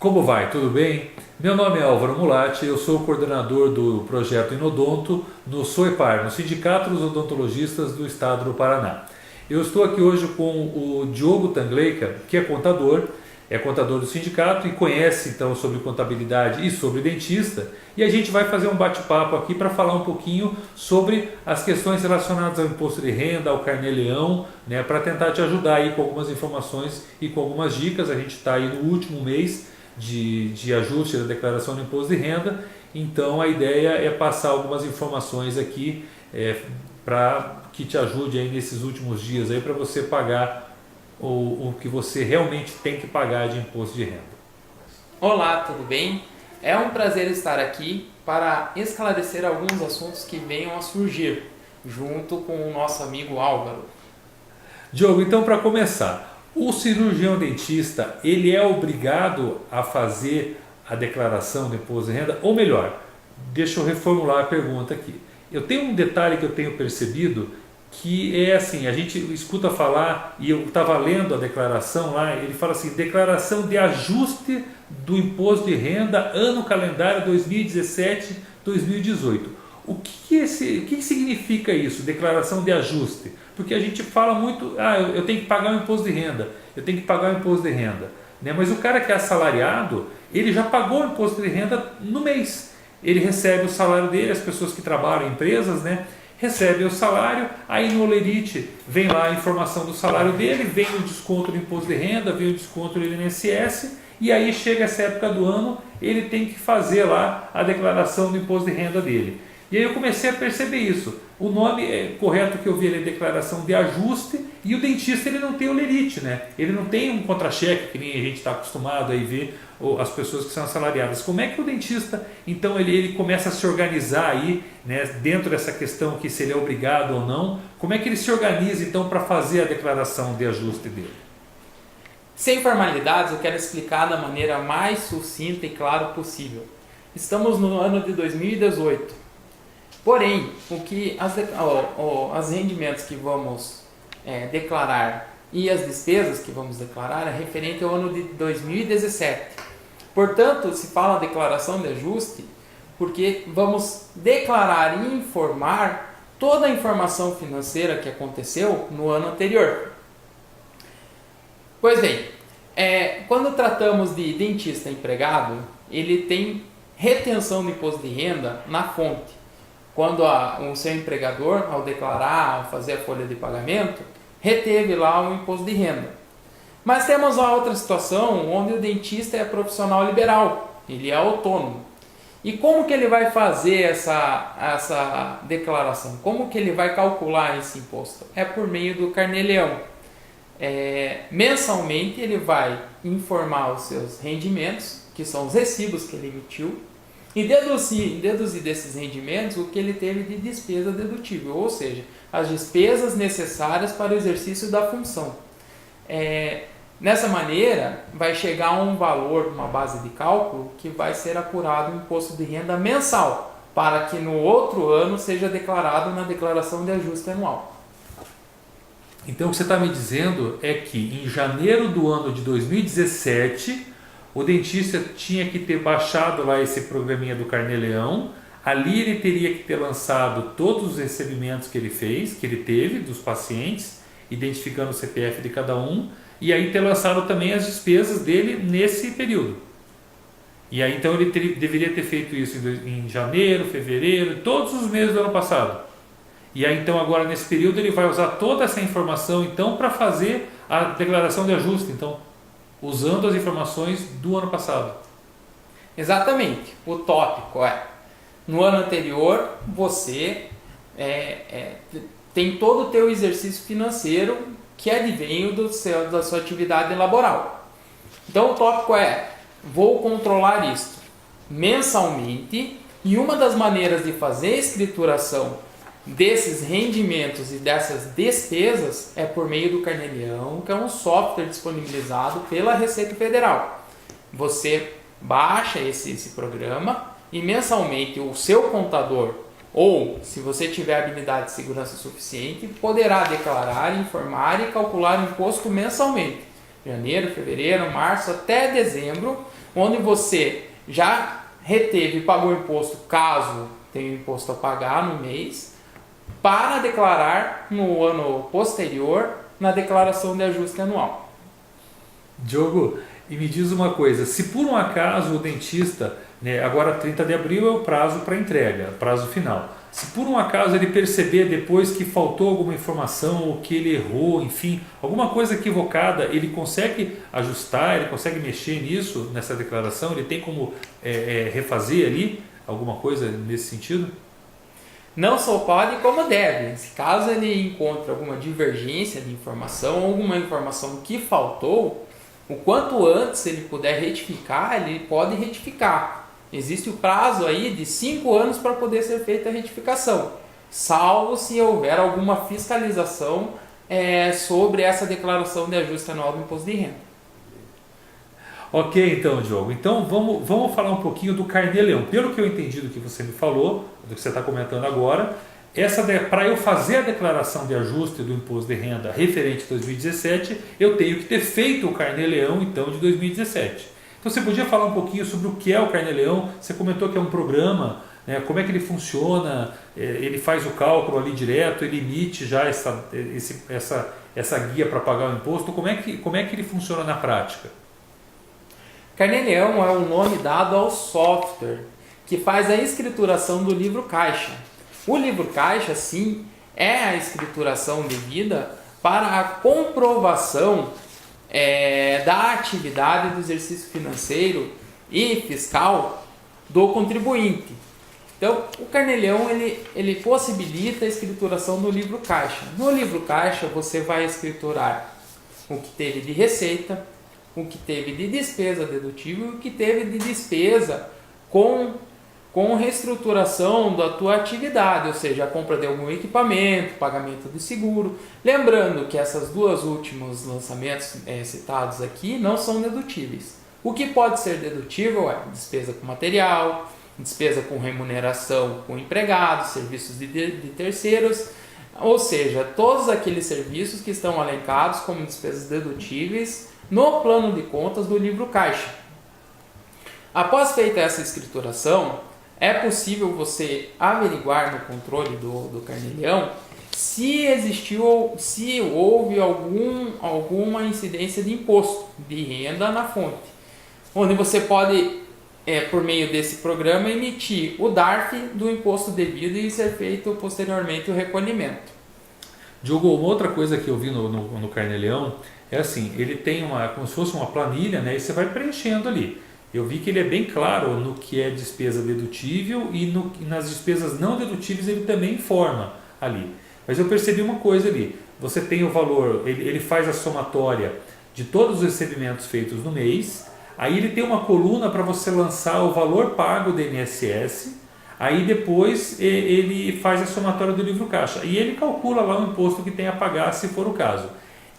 Como vai? Tudo bem? Meu nome é Álvaro Mulatti, eu sou o coordenador do projeto Inodonto no SOEPAR, no Sindicato dos Odontologistas do Estado do Paraná. Eu estou aqui hoje com o Diogo Tangleica, que é contador do sindicato e conhece então sobre contabilidade e sobre dentista, e a gente vai fazer um bate-papo aqui para falar um pouquinho sobre as questões relacionadas ao imposto de renda, ao Carnê-Leão, né, para tentar te ajudar aí com algumas informações e com algumas dicas. A gente está aí no último mês de ajuste da declaração do imposto de renda, então a ideia é passar algumas informações aqui para que te ajude aí nesses últimos dias aí para você pagar o que você realmente tem que pagar de imposto de renda. Olá, tudo bem? É um prazer estar aqui para esclarecer alguns assuntos que venham a surgir junto com o nosso amigo Álvaro. Diogo, então para começar, o cirurgião dentista ele é obrigado a fazer a declaração do imposto de renda? Ou melhor, deixa eu reformular a pergunta aqui. Eu tenho um detalhe que eu tenho percebido que é assim, a gente escuta falar, e eu estava lendo a declaração lá, ele fala assim, declaração de ajuste do imposto de renda ano calendário 2017-2018. O que significa isso, declaração de ajuste? Porque a gente fala muito, eu tenho que pagar o imposto de renda, eu tenho que pagar o imposto de renda, né? Mas o cara que é assalariado, ele já pagou o imposto de renda no mês, ele recebe o salário dele, as pessoas que trabalham em empresas, né? Recebe o salário, aí no Olerite vem lá a informação do salário dele, vem o desconto do imposto de renda, vem o desconto do INSS, e aí chega essa época do ano, ele tem que fazer lá a declaração do imposto de renda dele. E aí eu comecei a perceber isso. O nome correto que eu vi ali é declaração de ajuste, e o dentista ele não tem olerite, né? Ele não tem um contra-cheque, que nem a gente está acostumado a ver as pessoas que são assalariadas. Como é que o dentista, então, ele começa a se organizar aí, né, dentro dessa questão que se ele é obrigado ou não, como é que ele se organiza então para fazer a declaração de ajuste dele? Sem formalidades, eu quero explicar da maneira mais sucinta e clara possível. Estamos no ano de 2018. Porém, as rendimentos que vamos declarar e as despesas que vamos declarar é referente ao ano de 2017. Portanto, se fala declaração de ajuste porque vamos declarar e informar toda a informação financeira que aconteceu no ano anterior. Pois bem, quando tratamos de dentista empregado, ele tem retenção do imposto de renda na fonte. Quando o seu empregador, ao declarar, ao fazer a folha de pagamento, reteve lá o imposto de renda. Mas temos uma outra situação onde o dentista é profissional liberal, ele é autônomo. E como que ele vai fazer essa declaração? Como que ele vai calcular esse imposto? É por meio do Carnê-Leão. Mensalmente ele vai informar os seus rendimentos, que são os recibos que ele emitiu, e deduzir desses rendimentos o que ele teve de despesa dedutível, ou seja, as despesas necessárias para o exercício da função. Nessa maneira, vai chegar a um valor, uma base de cálculo, que vai ser apurado o imposto de renda mensal, para que no outro ano seja declarado na declaração de ajuste anual. Então o que você está me dizendo é que em janeiro do ano de 2017, o dentista tinha que ter baixado lá esse programinha do Carnê-Leão, ali ele teria que ter lançado todos os recebimentos que ele fez, que ele teve dos pacientes, identificando o CPF de cada um, e aí ter lançado também as despesas dele nesse período. E aí então ele deveria ter feito isso em janeiro, fevereiro, todos os meses do ano passado. E aí então agora nesse período ele vai usar toda essa informação então para fazer a declaração de ajuste, então usando as informações do ano passado. Exatamente. O tópico no ano anterior você tem todo o teu exercício financeiro que advém da sua atividade laboral. Então o tópico vou controlar isto mensalmente, e uma das maneiras de fazer a escrituração desses rendimentos e dessas despesas é por meio do Carnê-Leão, que é um software disponibilizado pela Receita Federal. Você baixa esse programa e mensalmente o seu contador, ou se você tiver habilidade de segurança suficiente, poderá declarar, informar e calcular o imposto mensalmente. janeiro, fevereiro, março até dezembro, onde você já reteve e pagou imposto caso tenha imposto a pagar no mês, para declarar no ano posterior na declaração de ajuste anual. Diogo, e me diz uma coisa, se por um acaso o dentista, né, agora 30 de abril é o prazo para entrega, prazo final, se por um acaso ele perceber depois que faltou alguma informação ou que ele errou, enfim, alguma coisa equivocada, ele consegue ajustar, ele consegue mexer nisso, nessa declaração, ele tem como refazer ali alguma coisa nesse sentido? Não só pode, como deve. Se caso ele encontre alguma divergência de informação, alguma informação que faltou, o quanto antes ele puder retificar, ele pode retificar. Existe o prazo aí de 5 anos para poder ser feita a retificação, salvo se houver alguma fiscalização sobre essa declaração de ajuste anual do imposto de renda. Ok, então, Diogo. Então, vamos falar um pouquinho do Carnê-Leão. Pelo que eu entendi do que você me falou, do que você está comentando agora, para eu fazer a declaração de ajuste do imposto de renda referente a 2017, eu tenho que ter feito o Carnê-Leão, então, de 2017. Então, você podia falar um pouquinho sobre o que é o Carnê-Leão? Você comentou que é um programa, né? Como é que ele funciona? Ele faz o cálculo ali direto, ele emite já essa guia para pagar o imposto. Como é que ele funciona na prática? Carnê-Leão é o nome dado ao software que faz a escrituração do livro caixa. O livro caixa, sim, é a escrituração devida para a comprovação da atividade do exercício financeiro e fiscal do contribuinte. Então, o Carnê-Leão ele possibilita a escrituração do livro caixa. No livro caixa, você vai escriturar o que teve de receita, o que teve de despesa dedutível e o que teve de despesa com reestruturação da tua atividade, ou seja, a compra de algum equipamento, pagamento de seguro. Lembrando que essas duas últimos lançamentos citados aqui não são dedutíveis. O que pode ser dedutível é despesa com material, despesa com remuneração com empregados, serviços de terceiros, ou seja, todos aqueles serviços que estão elencados como despesas dedutíveis no plano de contas do livro caixa. Após feita essa escrituração, é possível você averiguar no controle do Carnê-Leão se existiu, se houve alguma incidência de imposto de renda na fonte, onde você pode, por meio desse programa, emitir o DARF do imposto devido e ser feito posteriormente o recolhimento. Diogo, uma outra coisa que eu vi no Carnê-Leão é assim, ele tem como se fosse uma planilha, né, e você vai preenchendo ali. Eu vi que ele é bem claro no que é despesa dedutível e nas despesas não dedutíveis ele também informa ali. Mas eu percebi uma coisa ali, você tem o valor, ele faz a somatória de todos os recebimentos feitos no mês, aí ele tem uma coluna para você lançar o valor pago do INSS, aí depois ele faz a somatória do livro caixa e ele calcula lá o imposto que tem a pagar se for o caso.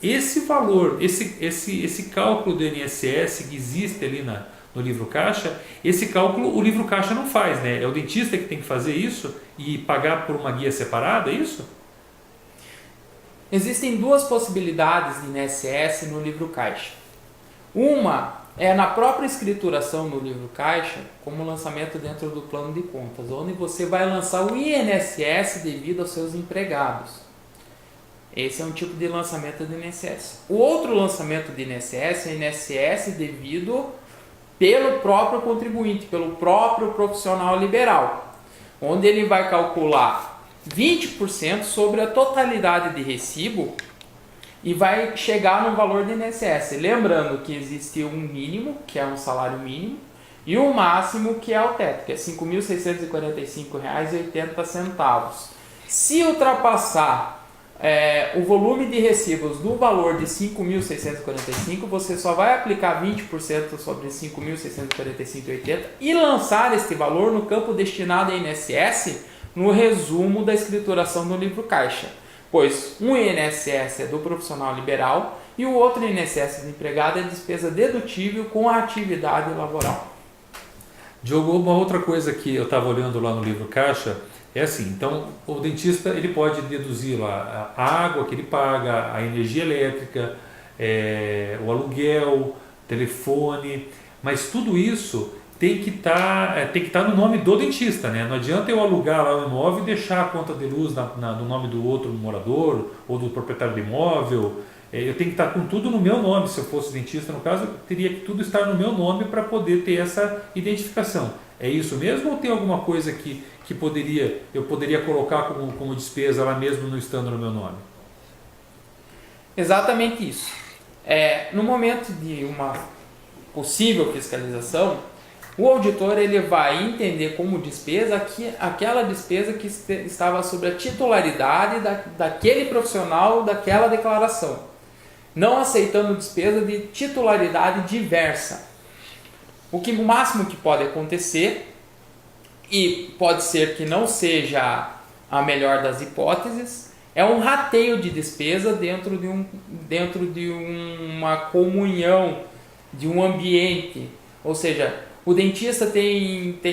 Esse valor, esse cálculo do INSS que existe ali no livro caixa, esse cálculo o livro caixa não faz, né? É o dentista que tem que fazer isso e pagar por uma guia separada, é isso? Existem duas possibilidades de INSS no livro caixa. Uma é na própria escrituração do livro caixa, como lançamento dentro do plano de contas, onde você vai lançar o INSS devido aos seus empregados. Esse é um tipo de lançamento do INSS. O outro lançamento do INSS é o INSS devido pelo próprio contribuinte, pelo próprio profissional liberal, onde ele vai calcular 20% sobre a totalidade de recibo e vai chegar no valor do INSS. Lembrando que existe um mínimo, que é um salário mínimo, e um máximo, que é o teto, que é R$ 5.645,80. Se ultrapassar o volume de recibos do valor de 5.645, você só vai aplicar 20% sobre 5.645,80 e lançar este valor no campo destinado a INSS no resumo da escrituração do livro caixa, pois um INSS é do profissional liberal e o outro INSS do empregado é despesa dedutível com a atividade laboral. Diogo, uma outra coisa que eu estava olhando lá no livro caixa é assim, então o dentista ele pode deduzir lá a água que ele paga, a energia elétrica, o aluguel, telefone, mas tudo isso tem que estar no nome do dentista, né? Não adianta eu alugar lá o imóvel e deixar a conta de luz no nome do outro morador ou do proprietário do imóvel. Eu tenho que estar com tudo no meu nome. Se eu fosse dentista, no caso, teria que tudo estar no meu nome para poder ter essa identificação. É isso mesmo ou tem alguma coisa que eu poderia colocar como despesa lá mesmo não estando no meu nome? Exatamente isso. No momento de uma possível fiscalização, o auditor ele vai entender como despesa aquela despesa que estava sob a titularidade daquele profissional daquela declaração, não aceitando despesa de titularidade diversa. O máximo que pode acontecer, e pode ser que não seja a melhor das hipóteses, é um rateio de despesa dentro de uma comunhão, de um ambiente. Ou seja, o dentista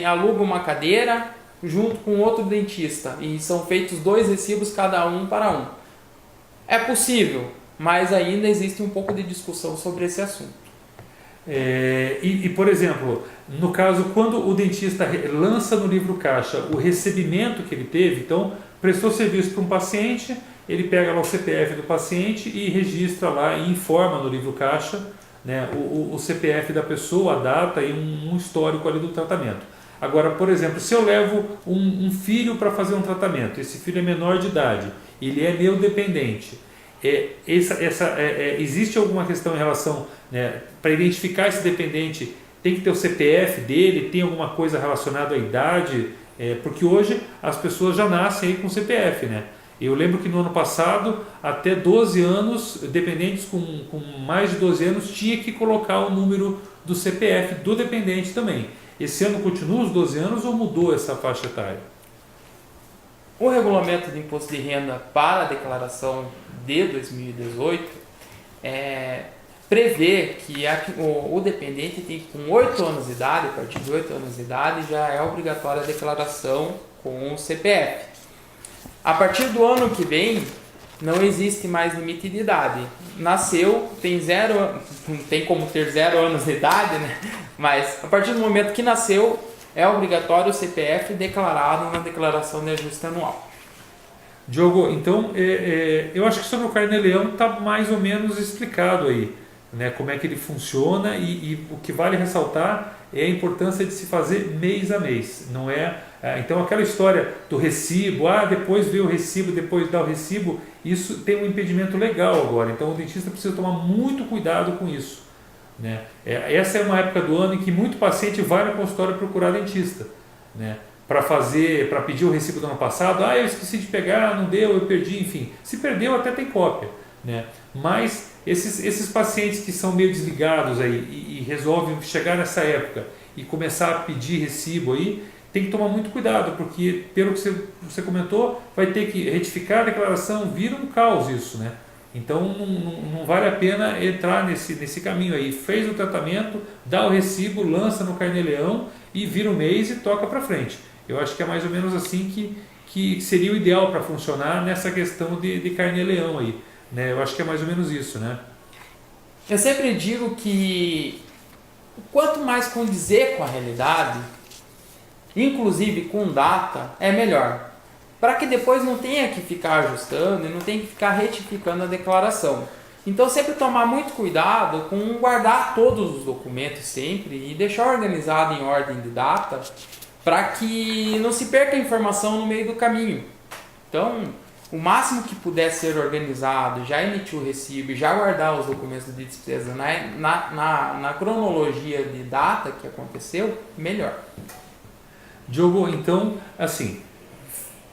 aluga uma cadeira junto com outro dentista e são feitos 2 recibos cada um para um. É possível, mas ainda existe um pouco de discussão sobre esse assunto. Por exemplo, no caso, quando o dentista lança no livro caixa o recebimento que ele teve, então prestou serviço para um paciente, ele pega lá o CPF do paciente e registra lá e informa no livro caixa, né, o CPF da pessoa, a data e um histórico ali do tratamento. Agora, por exemplo, se eu levo um filho para fazer um tratamento, esse filho é menor de idade, ele é meu dependente, existe alguma questão em relação, né, para identificar esse dependente, tem que ter o CPF dele, tem alguma coisa relacionada à idade, porque hoje as pessoas já nascem aí com CPF, né? Eu lembro que no ano passado, até 12 anos, dependentes com mais de 12 anos, tinha que colocar o número do CPF do dependente também. Esse ano continua os 12 anos ou mudou essa faixa etária? O regulamento de imposto de renda para a declaração de 2018 prevê que o dependente tem com 8 anos de idade, a partir de 8 anos de idade, já é obrigatória a declaração com o CPF. A partir do ano que vem, não existe mais limite de idade. Nasceu, não tem como ter 0 anos de idade, né? Mas a partir do momento que nasceu, é obrigatório o CPF declarado na declaração de ajuste anual. Diogo, então eu acho que sobre o Carnê-Leão está mais ou menos explicado aí, né, como é que ele funciona e o que vale ressaltar é a importância de se fazer mês a mês. Não então aquela história do recibo, depois vê o recibo, depois dá o recibo, isso tem um impedimento legal agora. Então o dentista precisa tomar muito cuidado com isso, né? Essa é uma época do ano em que muito paciente vai no consultório procurar dentista, né, para pedir o recibo do ano passado. Eu esqueci de pegar, não deu, eu perdi, enfim. Se perdeu, até tem cópia, né? Mas esses pacientes que são meio desligados aí e resolvem chegar nessa época e começar a pedir recibo aí, tem que tomar muito cuidado, porque pelo que você comentou, vai ter que retificar a declaração, vira um caos isso, né? Então não vale a pena entrar nesse caminho aí. Fez o tratamento, dá o recibo, lança no Carnê-Leão e vira o mês e toca para frente. Eu acho que é mais ou menos assim que seria o ideal para funcionar nessa questão de Carnê-Leão aí, né? Eu acho que é mais ou menos isso, né? Eu sempre digo que quanto mais condizer com a realidade, inclusive com data, é melhor. Para que depois não tenha que ficar ajustando e não tenha que ficar retificando a declaração. Então sempre tomar muito cuidado com guardar todos os documentos sempre e deixar organizado em ordem de data para que não se perca a informação no meio do caminho. Então, o máximo que puder ser organizado, já emitir o recibo e já guardar os documentos de despesa na cronologia de data que aconteceu, melhor. Diogo, então, assim,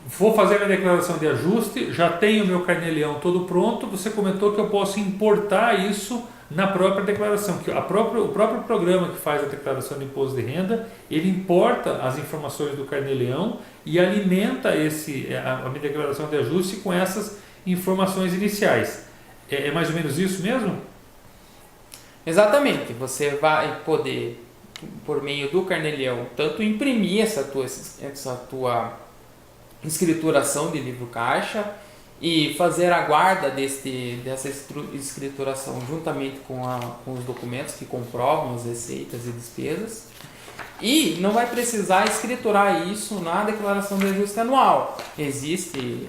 vou fazer a declaração de ajuste, já tenho o meu Carnê-Leão todo pronto, você comentou que eu posso importar isso na própria declaração, que o próprio programa que faz a declaração de imposto de renda, ele importa as informações do Carnê-Leão e alimenta a minha declaração de ajuste com essas informações iniciais. É mais ou menos isso mesmo? Exatamente, você vai poder, por meio do Carnê-Leão, tanto imprimir essa tua escrituração de livro caixa e fazer a guarda dessa escrituração juntamente com os documentos que comprovam as receitas e despesas. E não vai precisar escriturar isso na declaração de ajuste anual. Existe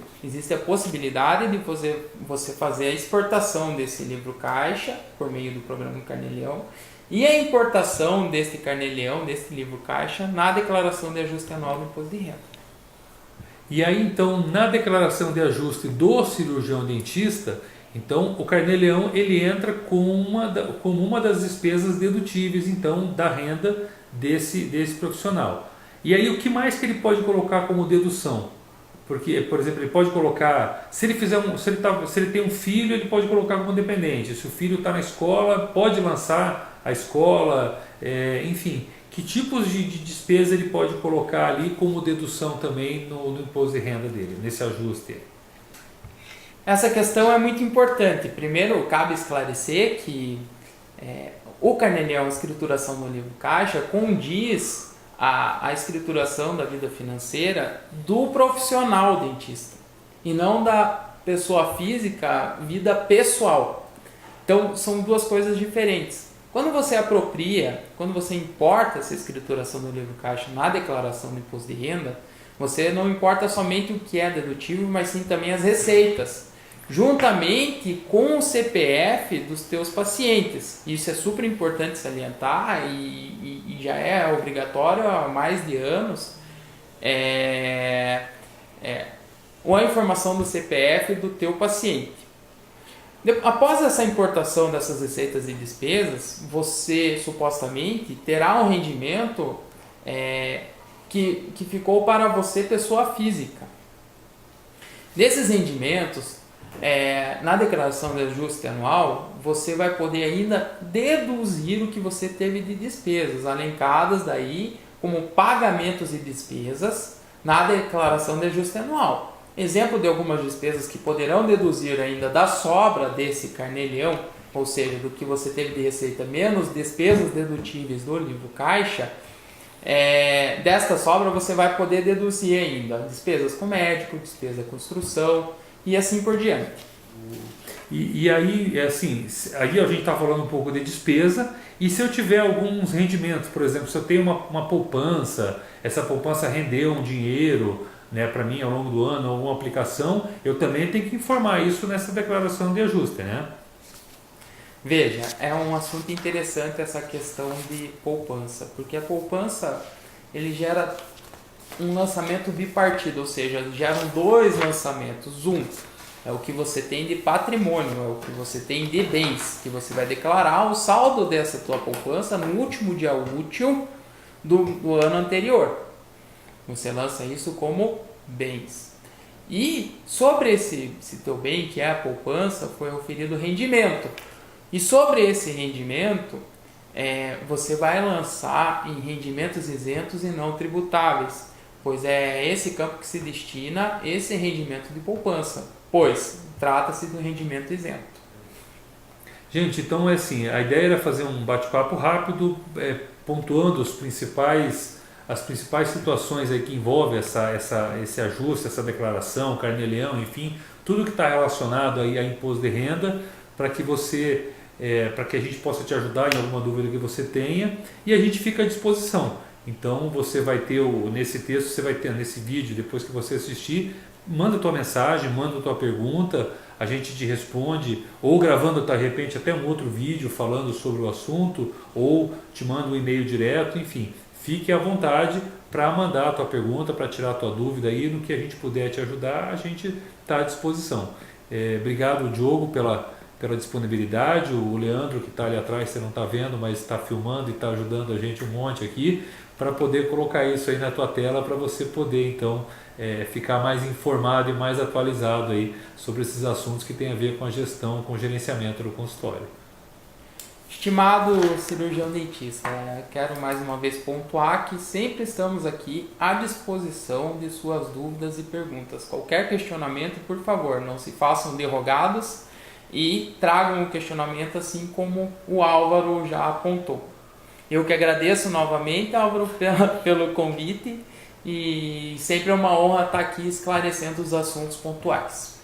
a possibilidade de você fazer a exportação desse livro caixa por meio do programa Carnê-Leão e a importação deste Carnê-Leão, deste livro caixa, na declaração de ajuste anual do imposto de renda. E aí então na declaração de ajuste do cirurgião dentista, então o Carnê-Leão ele entra como uma das despesas dedutíveis então da renda desse profissional. E aí o que mais que ele pode colocar como dedução? Porque, por exemplo, ele pode colocar, se ele tem um filho, ele pode colocar como dependente. Se o filho está na escola, pode lançar a escola, enfim. Que tipos de despesa ele pode colocar ali como dedução também no imposto de renda dele, nesse ajuste? Essa questão é muito importante. Primeiro, cabe esclarecer que o Carnê-Leão, a escrituração no livro caixa, condiz a escrituração da vida financeira do profissional dentista e não da pessoa física, vida pessoal. Então, são duas coisas diferentes. Quando você apropria, quando você importa essa escrituração do livro caixa na declaração do imposto de renda, você não importa somente o que é dedutível, mas sim também as receitas, juntamente com o CPF dos teus pacientes. Isso é super importante salientar e já é obrigatório há mais de anos. Ou a informação do CPF do teu paciente. Após essa importação dessas receitas e despesas, você supostamente terá um rendimento que ficou para você, pessoa física. Desses rendimentos, na declaração de ajuste anual, você vai poder ainda deduzir o que você teve de despesas, alencadas daí como pagamentos e despesas na declaração de ajuste anual. Exemplo de algumas despesas que poderão deduzir ainda da sobra desse Carnê-Leão, ou seja, do que você teve de receita menos despesas dedutíveis do livro caixa, desta sobra você vai poder deduzir ainda despesas com médico, despesa com construção e assim por diante. E aí, aí a gente está falando um pouco de despesa, e se eu tiver alguns rendimentos, por exemplo, se eu tenho uma poupança, essa poupança rendeu um dinheiro, né, para mim ao longo do ano, alguma aplicação, eu também tenho que informar isso nessa declaração de ajuste, né? Veja, é um assunto interessante essa questão de poupança, porque a poupança ele gera um lançamento bipartido, ou seja, geram dois lançamentos. Um é o que você tem de patrimônio, é o que você tem de bens, que você vai declarar o saldo dessa tua poupança no último dia útil do ano anterior. Você lança isso como bens. E sobre esse teu bem, que é a poupança, foi oferido rendimento. E sobre esse rendimento, você vai lançar em rendimentos isentos e não tributáveis, pois é esse campo que se destina esse rendimento de poupança, pois trata-se do rendimento isento. Gente, então a ideia era fazer um bate-papo rápido, pontuando as principais situações aí que envolvem esse ajuste, essa declaração, Carnê-Leão, enfim, tudo que está relacionado aí a imposto de renda, para que a gente possa te ajudar em alguma dúvida que você tenha, e a gente fica à disposição. Então você vai ter nesse texto, você vai ter nesse vídeo, depois que você assistir, manda tua mensagem, manda tua pergunta, a gente te responde, ou gravando de repente até um outro vídeo falando sobre o assunto, ou te manda um e-mail direto, enfim. Fique à vontade para mandar a tua pergunta, para tirar a tua dúvida aí, no que a gente puder te ajudar, a gente está à disposição. Obrigado, Diogo, pela disponibilidade, o Leandro que está ali atrás, você não está vendo, mas está filmando e está ajudando a gente um monte aqui, para poder colocar isso aí na tua tela, para você poder então ficar mais informado e mais atualizado aí sobre esses assuntos que tem a ver com a gestão, com o gerenciamento do consultório. Estimado cirurgião dentista, quero mais uma vez pontuar que sempre estamos aqui à disposição de suas dúvidas e perguntas. Qualquer questionamento, por favor, não se façam derrogados e tragam o questionamento assim como o Álvaro já apontou. Eu que agradeço novamente, Álvaro, pelo convite, e sempre é uma honra estar aqui esclarecendo os assuntos pontuais.